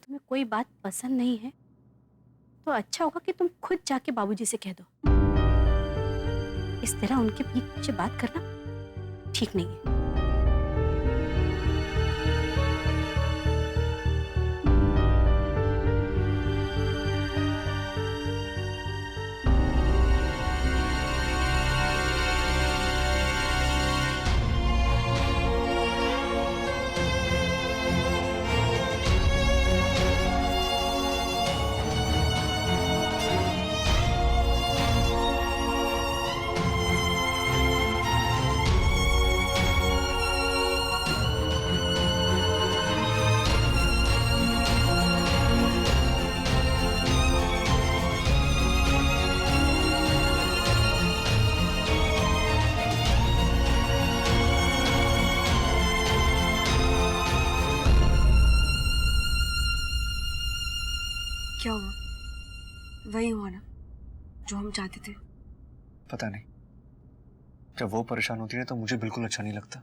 तुम्हें कोई बात पसंद नहीं है तो अच्छा होगा कि तुम खुद जाके बाबूजी से कह दो। इस तरह उनके पीठ पीछे बात करना ठीक नहीं है। क्या हुआ? वही हुआ ना जो हम चाहते थे। पता नहीं, जब वो परेशान होती है तो मुझे बिल्कुल अच्छा नहीं लगता।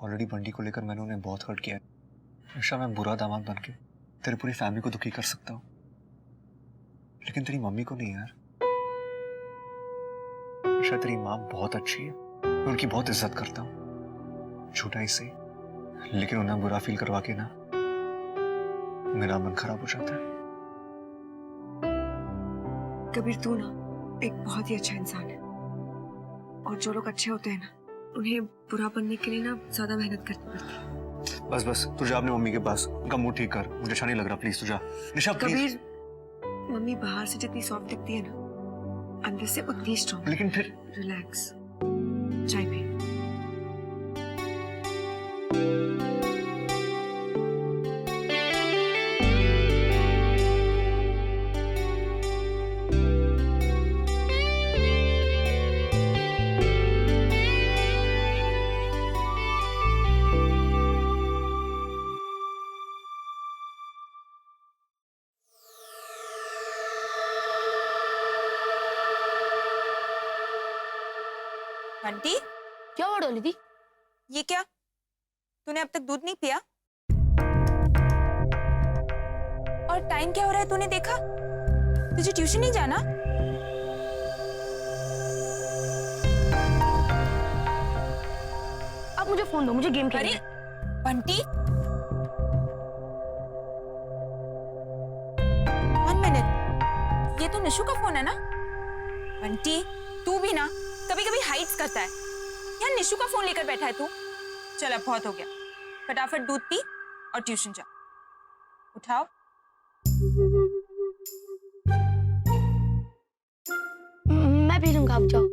ऑलरेडी बंटी को लेकर मैंने उन्हें बहुत हर्ट किया है। निशा, मैं बुरा दामाद बन के तेरी पूरी फैमिली को दुखी कर सकता हूँ, लेकिन तेरी मम्मी को नहीं यार। निशा, तेरी माँ बहुत अच्छी है, मैं उनकी बहुत इज्जत करता हूँ, झूठा ही सही, लेकिन उन्हें बुरा फील करवा के ना मेरा मन खराब हो जाता है। कबीर, तू ना एक बहुत ही अच्छा इंसान है, और जो लोग अच्छे होते हैं ना उन्हें बुरा बनने के लिए ना ज्यादा मेहनत करनी पड़ती है। बस बस, तू जा अपनी मम्मी के पास, उनका मूड ठीक कर, मुझे अच्छा नहीं लग रहा। प्लीज तू जा। निशा प्लीज। कबीर, मम्मी बाहर से जितनी सॉफ्ट दिखती है ना अंदर से उतनी स्ट्रॉन्ग। लेकिन फिर रिलैक्स, चाय पे। बंटी, क्या हुआ डॉली दी? ये क्या? तूने अब तक दूध नहीं पिया? और टाइम क्या हो रहा है तूने देखा? तुझे ट्यूशन नहीं जाना? अब मुझे फोन दो, मुझे गेम खेलना अरे है। बंटी, 1 मिनट, ये तो निशु का फोन है ना? बंटी, तू भी ना कभी कभी हाइड्स करता है। यार निशु का फोन लेकर बैठा है तू। चल अब बहुत हो गया, फटाफट दूध पी और ट्यूशन जा। उठाओ। मैं भी लूंगा, आप जाओ।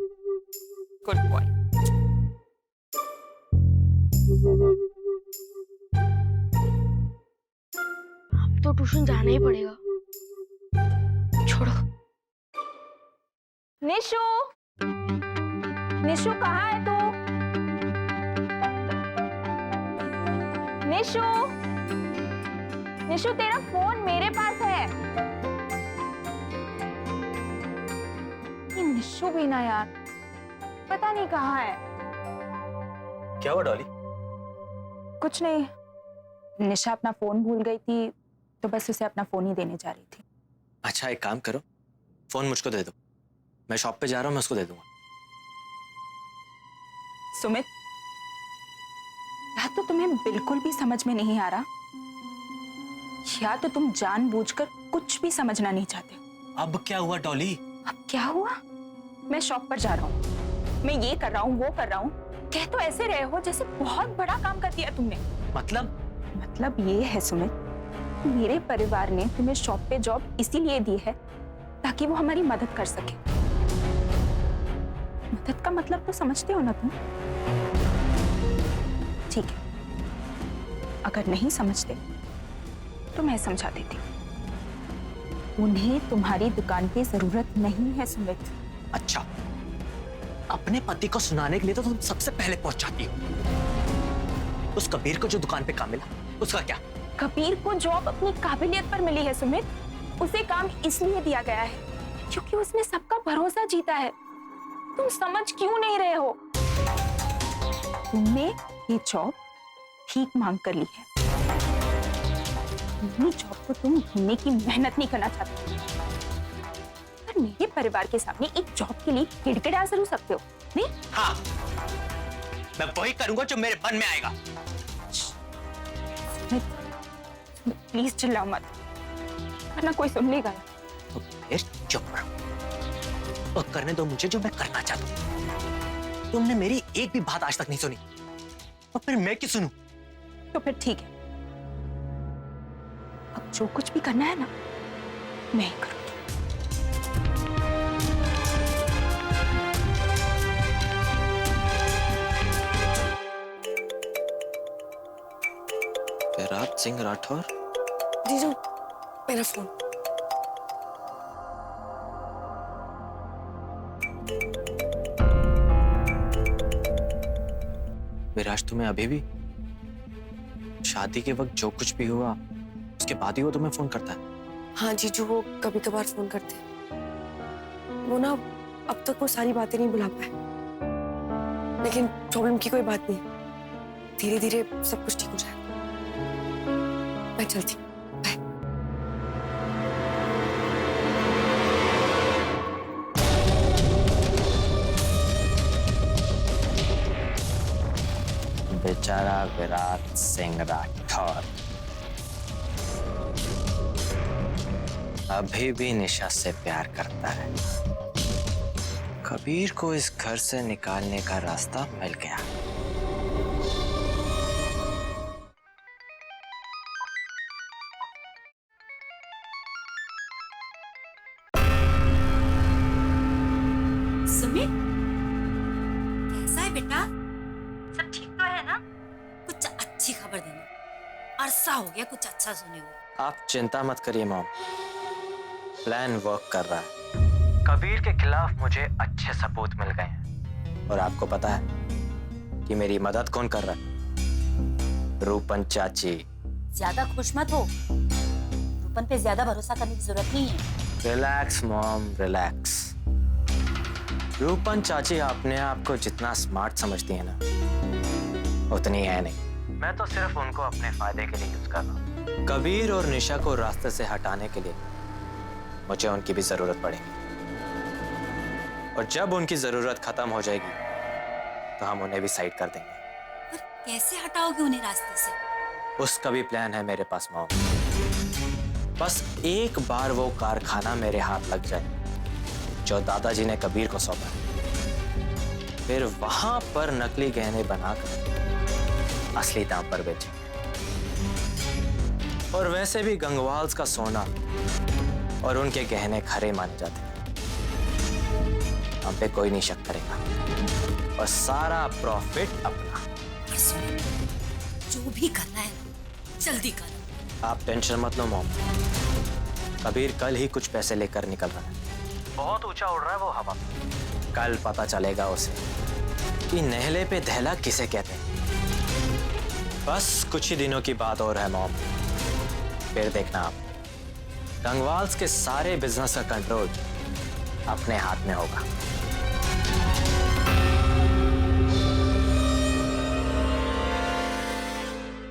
Good boy. अब तो ट्यूशन जाना ही पड़ेगा। छोड़ो। निशु, निशु कहाँ है तू? निशु, निशु तेरा फोन मेरे पास है। ये निशु भी ना यार, पता नहीं कहाँ है। क्या हुआ डॉली? कुछ नहीं, निशा अपना फोन भूल गई थी तो बस उसे अपना फोन ही देने जा रही थी। अच्छा एक काम करो, फोन मुझको दे दो, मैं शॉप पे जा रहा हूँ, मैं उसको दे दूंगा। सुमित, या तो तुम्हें बिल्कुल भी समझ में नहीं आ रहा, या तो तुम जानबूझकर कुछ भी समझना नहीं चाहते। अब क्या हुआ डॉली? अब क्या हुआ? मैं शॉप पर जा रहा हूँ, मैं ये कर रहा हूँ, वो कर रहा हूँ। कह तो ऐसे रहे हो जैसे बहुत बड़ा काम कर दिया तुमने। मतलब ये है सुमित, मेरे परिवार ने तुम्हें शॉप पे जॉब इसीलिए दी है ताकि वो हमारी मदद कर सके। मदद का मतलब तो समझते हो ना तुम? ठीक है, अगर नहीं समझते तो मैं समझा देती। उन्हें तुम्हारी दुकान की जरूरत नहीं है सुमित। अच्छा, अपने पति को सुनाने के लिए तो तुम सबसे पहले पहुंच जाती हो। उस कबीर को जो दुकान पे काम मिला, उसका क्या? कबीर को जॉब अपनी काबिलियत पर मिली है सुमित। उसे काम इसलिए दिया गया है क्योंकि उसने सबका भरोसा जीता है। तुम समझ क्यों नहीं रहे हो? तुमने ये जॉब ठीक मांग कर ली है। मेरी जॉब को तुम ढूंढने की मेहनत नहीं करना चाहते, पर मेरे परिवार के सामने एक जॉब के लिए गिड़गिड़ा जरूर सकते हो, नहीं? हाँ, मैं वही करूंगा जो मेरे मन में आएगा। प्लीज चिल्लाओ मत, वरना कोई सुन लेगा। तो फिर चुप रहो और करने दो मुझे जो मैं करना चाहता हूँ। तुमने मेरी एक भी बात आज तक नहीं सुनी, और फिर मैं क्यों सुनूं? तो फिर ठीक है, अब जो कुछ भी करना है ना, मैं ही करूंगी। विराट सिंह राठौर। जीजू, मेरा फोन। विराज, तुम्हें अभी भी शादी के वक्त जो कुछ भी हुआ उसके बाद ही वो तुम्हें फोन करता है? हाँ जीजू, वो कभी कभार फोन करते हैं। वो ना अब तक वो सारी बातें नहीं भुला पाए, लेकिन प्रॉब्लम की कोई बात नहीं, धीरे धीरे सब कुछ ठीक हो जाएगा। मैं चलती हूँ, बाय। बेचारा विराट सिंह राठौर अभी भी निशा से प्यार करता है। कबीर को इस घर से निकालने का रास्ता मिल गया। सुमित, कैसा है बेटा? सब ठीक तो है ना? कुछ अच्छी खबर देना, अरसा हो गया कुछ अच्छा सुने हुए। आप चिंता मत करिए मॉम, प्लान वर्क कर रहा है। कबीर के खिलाफ मुझे अच्छे सबूत मिल गए हैं, और आपको पता है कि मेरी मदद कौन कर रहा है? रूपन चाची। ज्यादा खुश मत हो, रूपन पे ज्यादा भरोसा करने की जरूरत नहीं है। Relax mom, relax. रूपन चाची अपने आप को जितना स्मार्ट समझती है ना, उतनी है नहीं। मैं तो सिर्फ उनको अपने फायदे के लिए यूज कर रहा हूँ। कबीर और निशा को रास्ते से हटाने के लिए मुझे उनकी भी जरूरत पड़ेगी, और जब उनकी जरूरत खत्म हो जाएगी तो हम उन्हें भी साइड कर देंगे। पर कैसे हटाओगे उन्हें रास्ते से? उसका भी प्लान है मेरे पास मॉम। बस एक बार वो कारखाना मेरे हाथ लग जाए जो दादाजी ने कबीर को सौंपा है, फिर वहां पर नकली गहने बनाकर असली दाम पर बेचेंगे। और वैसे भी गंगवाल्स का सोना और उनके गहने खरे माने जाते हैं, हम पे कोई नहीं शक करेगा, और सारा प्रॉफिट अपना। पर सुमित, जो भी करना है जल्दी करो। आप टेंशन मत लो मॉम, कबीर कल ही कुछ पैसे लेकर निकल रहा है। बहुत ऊंचा उड़ रहा है वो हवा में। कल पता चलेगा उसे कि नहले पे दहला किसे कहते हैं। बस कुछ ही दिनों की बात और है मॉम, फिर देखना आप, गंगवाल्स के सारे बिजनेस का कंट्रोल अपने हाथ में होगा।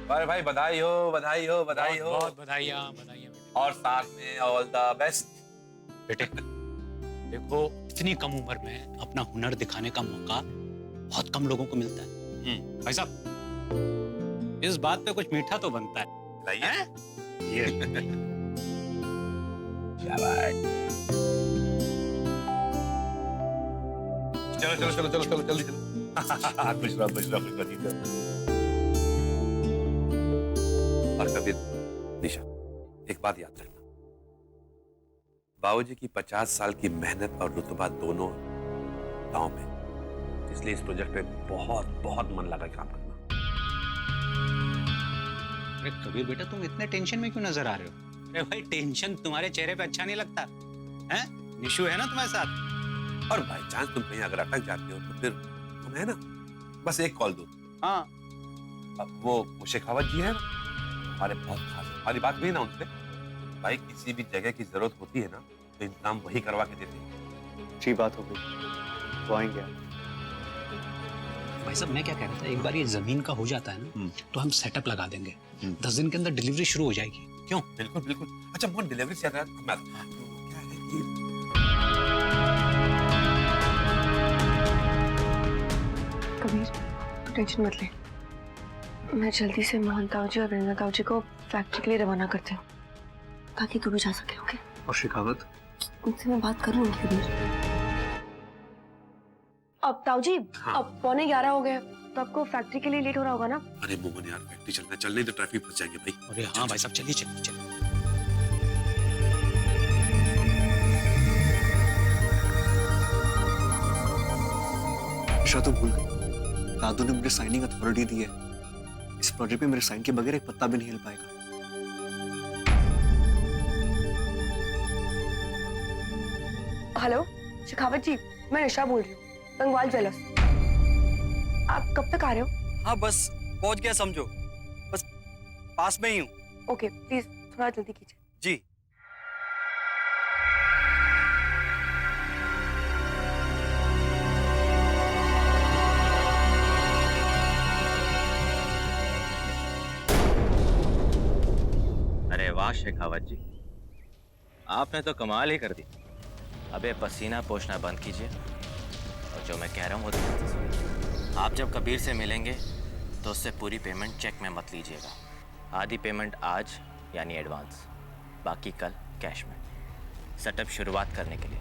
अरे भाई, बधाई हो, बधाई हो, बधाई हो। बहुत बधाइयाँ बधाइयाँ बेटे। और साथ में ऑल द बेस्ट। बेटे देखो, इतनी कम उम्र में अपना हुनर दिखाने का मौका बहुत कम लोगों को मिलता है। भाई साहब, इस बात पे कुछ मीठा तो बनता है। लाइए। ये शाबाश। चलो चलो चलो चलो चलो जल्दी चलो। खुश रहो, खुश रहो, खुश रहो, जीत रहो। और कबीर, निशा, एक बात याद रखना, बाबूजी की 50 साल की मेहनत और रुतबा दोनों गांव में, इसलिए इस प्रोजेक्ट पे बहुत बहुत मन लगा काम करना। अरे कबीर बेटा, तुम इतने टेंशन में क्यों नजर आ रहे हो? अरे भाई, टेंशन तुम्हारे चेहरे पे अच्छा नहीं लगता है? निशु है ना तुम्हारे साथ। और बाई चांस तुम कहीं अगर अटक जाते हो तो फिर तुम है ना, बस एक कॉल दो। हाँ, अब वो शेखावत जी है ना, हमारे बहुत खास, हमारी बात हुई ना उनसे, भाई किसी भी जगह की जरूरत होती है ना तो इंतजाम वही करवा के देते हैं। अच्छी बात हो गई, वो आएंगे। भाई साहब, मैं क्या कह रहा था, एक बार ये जमीन का हो जाता है ना तो हम सेटअप लगा देंगे, 10 दिन के अंदर डिलीवरी शुरू हो जाएगी। क्यों? बिल्कुल बिल्कुल। अच्छा मोहन, डिलीवरी से याद आया, मैं आता हूँ। क्या है कि कबीर, तू टेंशन मत ले। मैं जल्दी से मोहन ताऊ जी और वृंदा ताऊ जी को फैक्ट्री के लिए रवाना करती हूँ ताकि तू भी जा सके। ओके? और शिकावत? उनसे मैं बात कर लूंगी कबीर। अब ताऊ जी, अब 11:15 हो गए, तो आपको फैक्ट्री के लिए लेट हो रहा होगा ना? अरे मोहन यार, फैक्ट्री चलना, चलने तो ट्रैफिक फंस जाएंगे भाई। अरे हाँ भाई साहब, चलिए चलिए चलिए। निशा तो भूल गई, दादू ने मुझे साइनिंग अथॉरिटी दी है। इस प्रोजेक्ट में मेरे साइन के बगैर एक पत्ता भी नहीं हिल पाएगा। हेलो शेखावत जी, मैं निशा बोल रही हूँ, गंगवाल ज्वेलर्स। आप कब तक आ रहे हो? हाँ बस पहुंच गया समझो, बस पास में ही हूँ। ओके, प्लीज थोड़ा जल्दी कीजिए। जी। अरे वाह शेखावत जी, आपने तो कमाल ही कर दी। अबे पसीना पोंछना बंद कीजिए और जो मैं कह रहा हूँ वो ध्यान से सुनिए। आप जब कबीर से मिलेंगे तो उससे पूरी पेमेंट चेक में मत लीजिएगा। आधी पेमेंट आज यानी एडवांस, बाकी कल कैश में। सेटअप शुरुआत करने के लिए।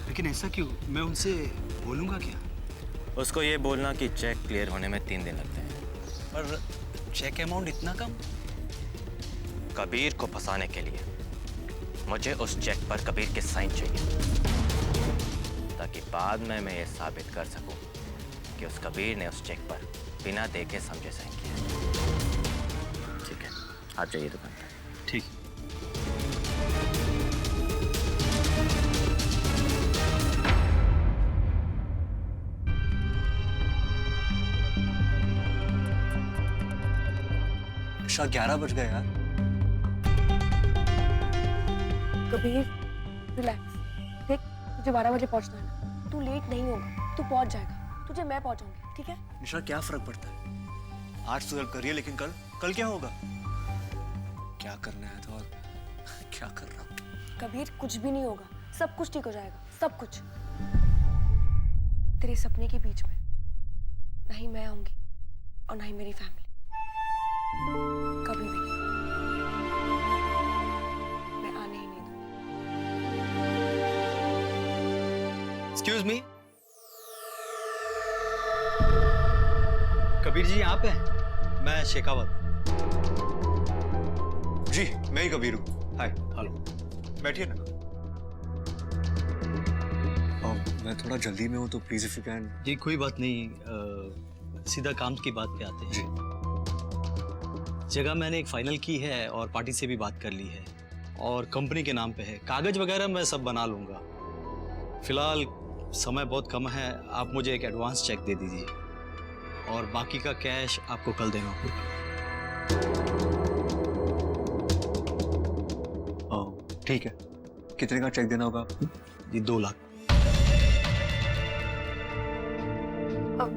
लेकिन ऐसा क्यों? मैं उनसे बोलूँगा क्या? उसको ये बोलना कि चेक क्लियर होने में 3 दिन लगते हैं। पर चेक अमाउंट इतना कम? कबीर को फंसाने के लिए मुझे उस चेक पर कबीर के साइन चाहिए, ताकि बाद में मैं ये साबित कर सकूं कि उस कबीर ने उस चेक पर बिना देखे समझे साइन किया। ठीक है, आप जाइए दुकान पर। ठीक। निशा 11 बज गए यार। कबीर रिलैक्स, देख तुझे 12 बजे पहुंचना है ना, तू लेट नहीं होगा, तू पहुंच जाएगा, तुझे मैं पहुंचाऊंगी, ठीक है? निशा क्या फर्क पड़ता है? आज तो हेल्प करिए, लेकिन कल क्या होगा? क्या करना है तो, और क्या कर रहा हूँ? कबीर कुछ भी नहीं होगा, सब कुछ ठीक हो जाएगा, सब कुछ। तेरे सपने के बीच में ना ही मैं आऊंगी और ना ही मेरी फैमिली, कभी भी नहीं। मैं आने ही नहीं दूंगी। एक्सक्यूज मी, कबीर जी यहाँ पे हैं? मैं शेखावत। जी मैं ही कबीर हूँ। हाय। हेलो। बैठिए ना। मैं थोड़ा जल्दी में हूँ तो प्लीज इफ यू कैन। जी कोई बात नहीं, सीधा काम की बात पे आते हैं। जी। जगह मैंने एक फाइनल की है और पार्टी से भी बात कर ली है और कंपनी के नाम पे है। कागज वगैरह मैं सब बना लूंगा। फिलहाल समय बहुत कम है, आप मुझे एक एडवांस चेक दे दीजिए और बाकी का कैश आपको कल देना होगा। ठीक है, कितने का चेक देना होगा आपको? जी 2 लाख।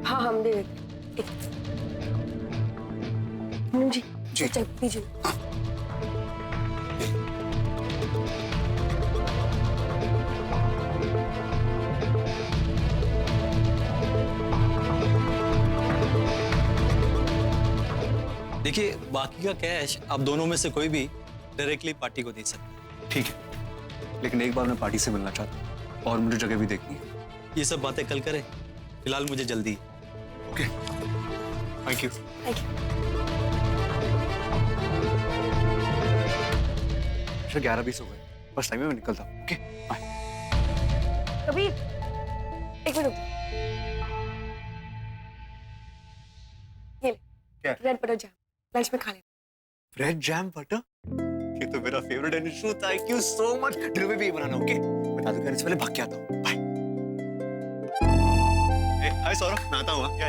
हाँ हम दे देते। जी चेक दीजिए। देखिए बाकी का कैश आप दोनों में से कोई भी डायरेक्टली पार्टी को दे सकते हैं। ठीक है, लेकिन एक बार मैं पार्टी से मिलना चाहता हूँ और मुझे जगह भी देखनी है। ये सब बातें कल करें, फिलहाल मुझे जल्दी। Okay, thank you. Thank you. 11:20 हो गए, बस टाइम में मैं निकलता हूँ। Okay bye. कबीर एक मिनट, ये ले क्या? रेड बटर जैम, लंच में खा ले। ब्रेड जैम बटर, ये तो मेरा फेवरेट है Nishu. Thank you so much. Dinner में भी ये बनाना। ओके, मैं दादू घर से पहले भाग के आता हूँ। बाय। हाय सौरभ, मैं आता हूँ। या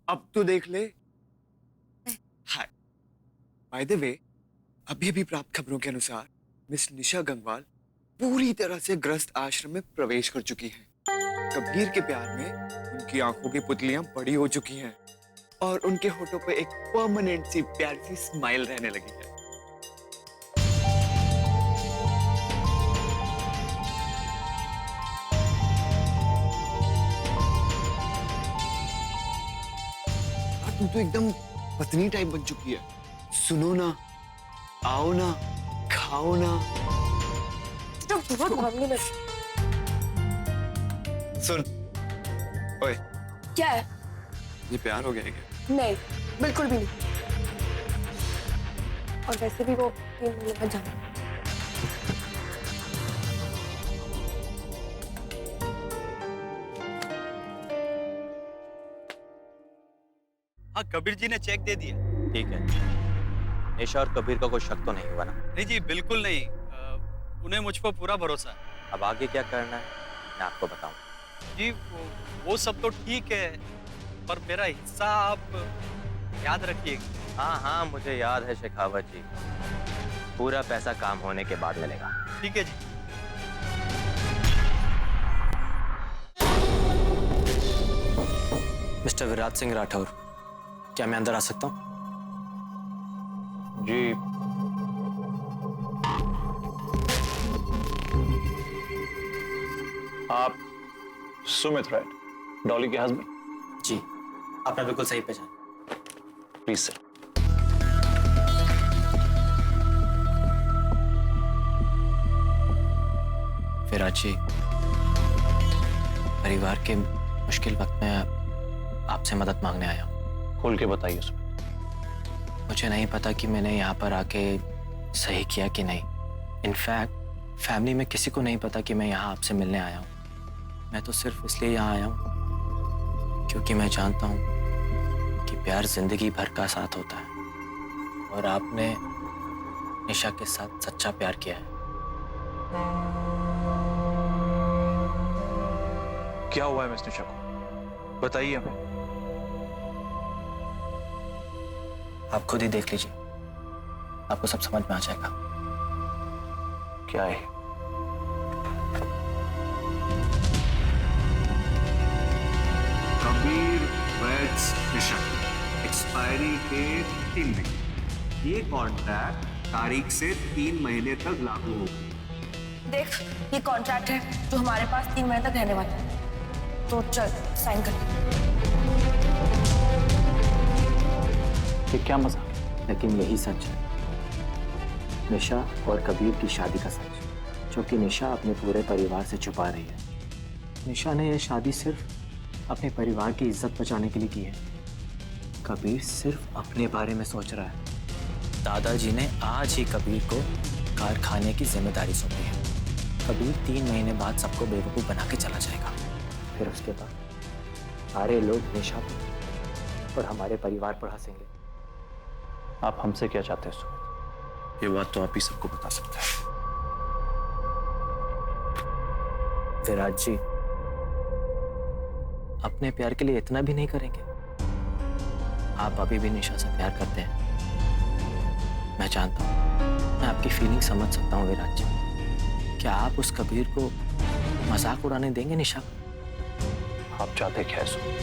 अब तो देख ले। हाय, बाय द वे, अभी अभी प्राप्त खबरों के अनुसार मिस निशा गंगवाल पूरी तरह से ग्रस्त आश्रम में प्रवेश कर चुकी हैं। कबीर के प्यार में उनकी आंखों की पुतलियां बड़ी हो चुकी हैं और उनके होठों पे एक परमानेंट सी प्यारी सी स्माइल रहने लगी है। और तुम तो एकदम पत्नी टाइप बन चुकी है। सुनो ना, आओ ना, खाओ ना। तो बहुत मामले में सुन, ओए, क्या है? ये प्यार हो गया है क्या? नहीं, बिल्कुल भी नहीं। और वैसे भी वो 3 महीने बाद जाना। हाँ, कबीर जी ने चेक दे दिया। ठीक है, निशा और कबीर का कोई शक तो नहीं हुआ ना? नहीं जी, बिल्कुल नहीं। उन्हें मुझ पर पूरा भरोसा है। अब आगे क्या करना है मैं आपको बताऊं। जी, वो सब तो ठीक है, पर मेरा हिस्सा आप याद रखिएगा। हाँ हाँ, मुझे याद है शेखावत जी, पूरा पैसा काम होने के बाद मिलेगा। ठीक है जी। मिस्टर विराट सिंह राठौर, क्या मैं अंदर आ सकता हूँ? जी। आप सुमित राइट, डॉली के हस्बैंड? जी, आपने बिल्कुल सही पहचाना। Please sir. विराट जी, परिवार के मुश्किल वक्त में आपसे मदद मांगने आया हूँ। खोल के बताइए उसमें। मुझे नहीं पता कि मैंने यहाँ पर आके सही किया कि नहीं। इनफैक्ट फैमिली में किसी को नहीं पता कि मैं यहाँ आपसे मिलने आया हूँ। मैं तो सिर्फ इसलिए यहाँ आया हूँ क्योंकि मैं जानता हूँ कि प्यार जिंदगी भर का साथ होता है और आपने निशा के साथ सच्चा प्यार किया है। क्या हुआ है मिस निशा को, बताइए हमें। आप खुद ही देख लीजिए, आपको सब समझ में आ जाएगा। क्या है? कबीर वेड्स निशा, एक्सपायरी डेट 3 महीने। ये कॉन्ट्रैक्ट तारीख से 3 महीने तक लागू होगा। देख, ये कॉन्ट्रैक्ट है जो हमारे पास 3 महीने तक रहने वाला है। तो चल साइन कर। ये क्या मजाक है? लेकिन यही सच है, निशा और कबीर की शादी का सच, जो कि निशा अपने पूरे परिवार से छुपा रही है। निशा ने यह शादी सिर्फ अपने परिवार की इज्जत बचाने के लिए की है। कबीर सिर्फ अपने बारे में सोच रहा है। दादाजी ने आज ही कबीर को कारखाने की जिम्मेदारी सौंपी है। कबीर 3 महीने बाद सबको बेवकूफ़ बना के चला जाएगा। फिर उसके बाद सारे लोग निशा पर और हमारे परिवार पर हंसेंगे। आप हमसे क्या चाहते हैं सुमित? ये बात तो आप ही सबको बता सकते हैं। विराट जी, अपने प्यार के लिए इतना भी नहीं करेंगे? आप अभी भी निशा से प्यार करते हैं। मैं जानता हूं, मैं आपकी फीलिंग समझ सकता हूं विराट जी। क्या आप उस कबीर को मजाक उड़ाने देंगे निशा को? आप चाहते क्या है सुमित?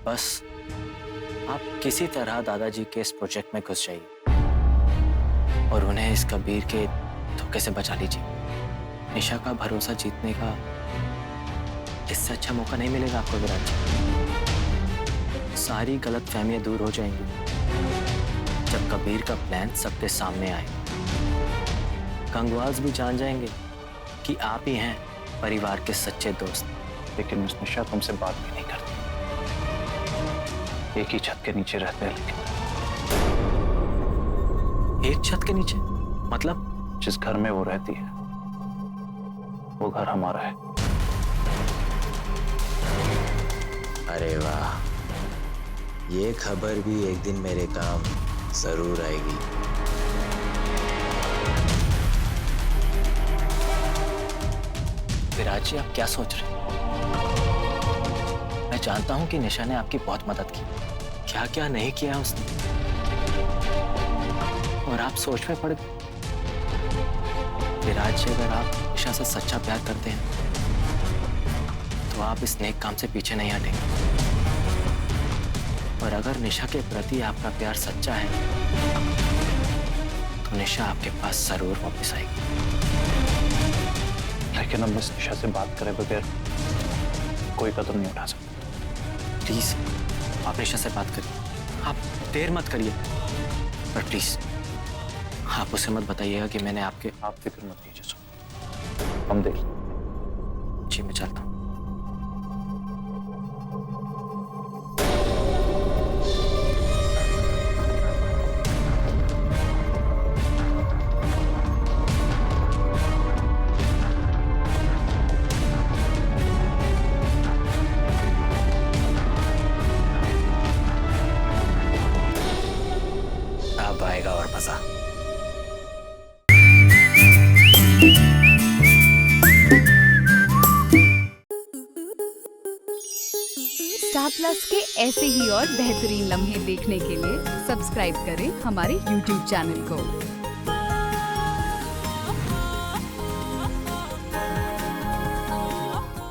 बस आप किसी तरह दादाजी के इस प्रोजेक्ट में घुस जाइए और उन्हें इस कबीर के धोखे से बचा लीजिए। निशा का भरोसा जीतने का इससे अच्छा मौका नहीं मिलेगा आपको विराट जी। सारी गलतफहमियां दूर हो जाएंगी जब कबीर का प्लान सबके सामने आएगा। गंगवास भी जान जाएंगे कि आप ही हैं परिवार के सच्चे दोस्त। लेकिन मिस निशा तुमसे बात भी नहीं करती, एक ही छत के नीचे रहते हैं। लेकिन एक छत के नीचे मतलब? जिस घर में वो रहती है वो घर हमारा है। अरे वाह, ये खबर भी एक दिन मेरे काम जरूर आएगी। विराट जी, आप क्या सोच रहे हैं? मैं जानता हूं कि निशा ने आपकी बहुत मदद की। क्या क्या नहीं किया उसने। और आप सोच में पड़ गए। विराज जी, अगर आप निशा से सच्चा प्यार करते हैं तो आप इस नेक काम से पीछे नहीं हटेंगे। और अगर निशा के प्रति आपका प्यार सच्चा है तो निशा आपके पास जरूर वापस आएगी। लेकिन अब इस निशा से बात करे बगैर कोई कदम नहीं उठा सकता। प्लीज आप निशा से बात करिए, आप देर मत करिए, पर प्लीज आप उसे मत बताइएगा कि मैंने आप फिक्र मत कीजिए। हम देख लेंगे। जी मैं चलता हूँ। अब आएगा और मजा। स्टार प्लस के ऐसे ही और बेहतरीन लम्हे देखने के लिए सब्सक्राइब करें हमारे YouTube चैनल को।